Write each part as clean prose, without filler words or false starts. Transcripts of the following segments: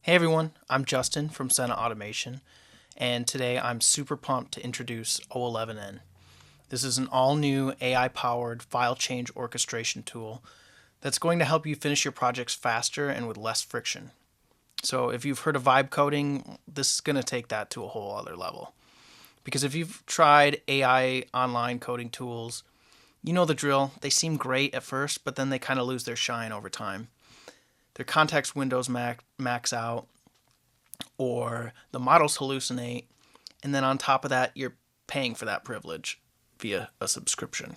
Hey everyone, I'm Justin from Senna Automation, and today I'm super pumped to introduce o11n. This is an all-new AI-powered file change orchestration tool that's going to help you finish your projects faster and with less friction. So if you've heard of vibe coding, this is going to take that to a whole other level. Because if you've tried AI online coding tools, you know the drill. They seem great at first, but then they kind of lose their shine over time. Their context windows max out, or the models hallucinate, and then on top of that, you're paying for that privilege via a subscription.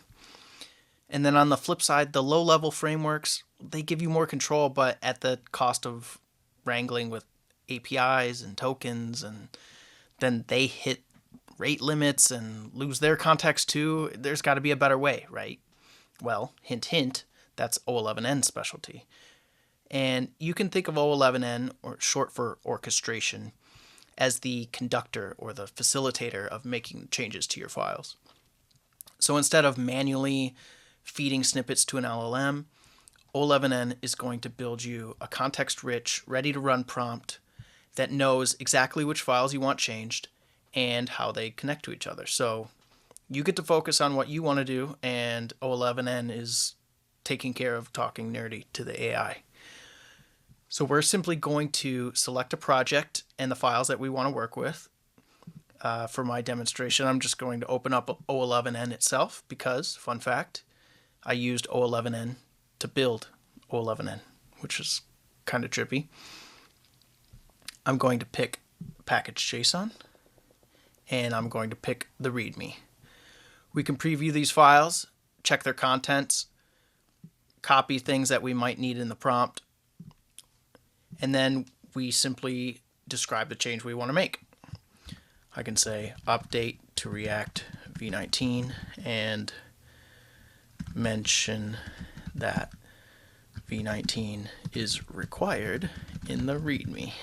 And then on the flip side, the low-level frameworks, they give you more control, but at the cost of wrangling with APIs and tokens, and then they hit rate limits and lose their context too. There's got to be a better way, right? Well, hint, hint, that's o11n specialty. And you can think of o11n, or short for orchestration, as the conductor or the facilitator of making changes to your files. So instead of manually feeding snippets to an LLM, o11n is going to build you a context-rich, ready-to-run prompt that knows exactly which files you want changed and how they connect to each other. So you get to focus on what you want to do, and o11n is taking care of talking nerdy to the AI. So we're simply going to select a project and the files that we want to work with. For my demonstration, I'm just going to open up o11n itself because, fun fact, I used o11n to build o11n, which is kind of trippy. I'm going to pick package.json, and I'm going to pick the README. We can preview these files, check their contents, copy things that we might need in the prompt, and then we simply describe the change we want to make. I can say update to React v19 and mention that v19 is required in the README.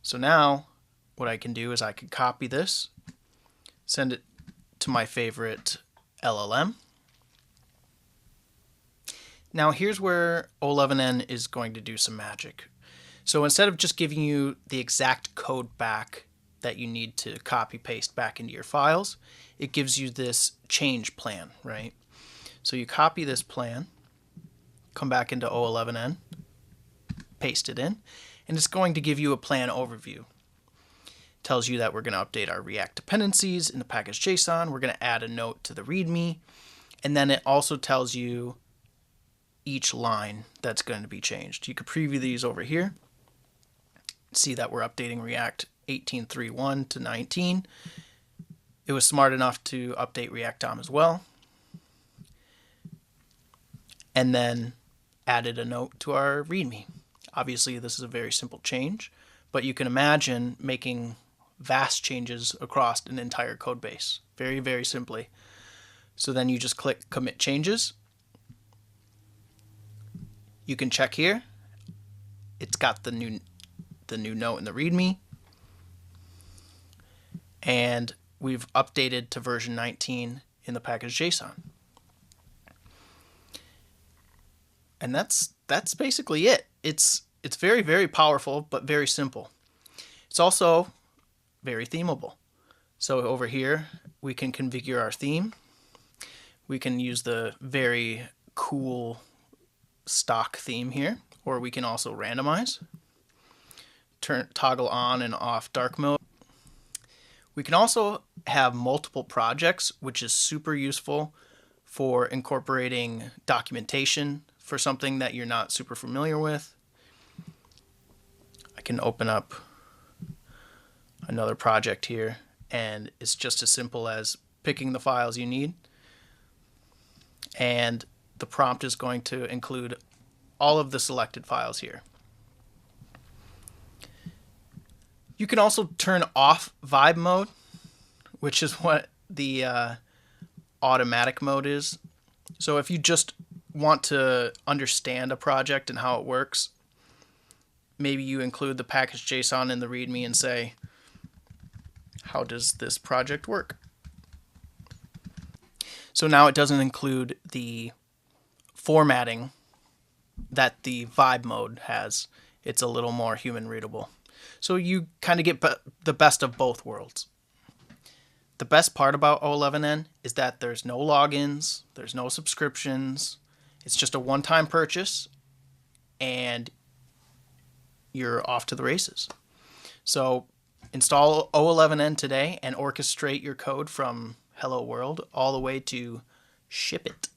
So now what I can do is I can copy this, send it to my favorite LLM. Now here's where o11n is going to do some magic. So instead of just giving you the exact code back that you need to copy paste back into your files, it gives you this change plan, right? So you copy this plan, come back into o11n, paste it in, and it's going to give you a plan overview. It tells you that we're going to update our React dependencies in the package.json, we're going to add a note to the README, and then it also tells you each line that's going to be changed. You could preview these over here. See that we're updating React 18.3.1 to 19. It was smart enough to update React DOM as well. And then added a note to our README. Obviously, this is a very simple change, but you can imagine making vast changes across an entire code base very, very simply. So then you just click Commit Changes. You can check here. It's got the new note in the README. And we've updated to version 19 in the package.json. And that's basically it. It's very, very powerful, but very simple. It's also very themable. So over here, we can configure our theme. We can use the very cool stock theme here, or we can also randomize, toggle on and off dark mode. We can also have multiple projects, which is super useful for incorporating documentation for something that you're not super familiar with. I can open up another project here, and it's just as simple as picking the files you need, and the prompt is going to include all of the selected files here. You can also turn off vibe mode, which is what the automatic mode is. So if you just want to understand a project and how it works, maybe you include the package.json in the README and say, how does this project work? So now it doesn't include the formatting that the vibe mode has it's a little more human readable. So you kind of get the best of both worlds. The best part about o11n is that there's no logins, there's no subscriptions. It's just a one-time purchase and you're off to the races. So install o11n today and orchestrate your code from hello world all the way to ship it.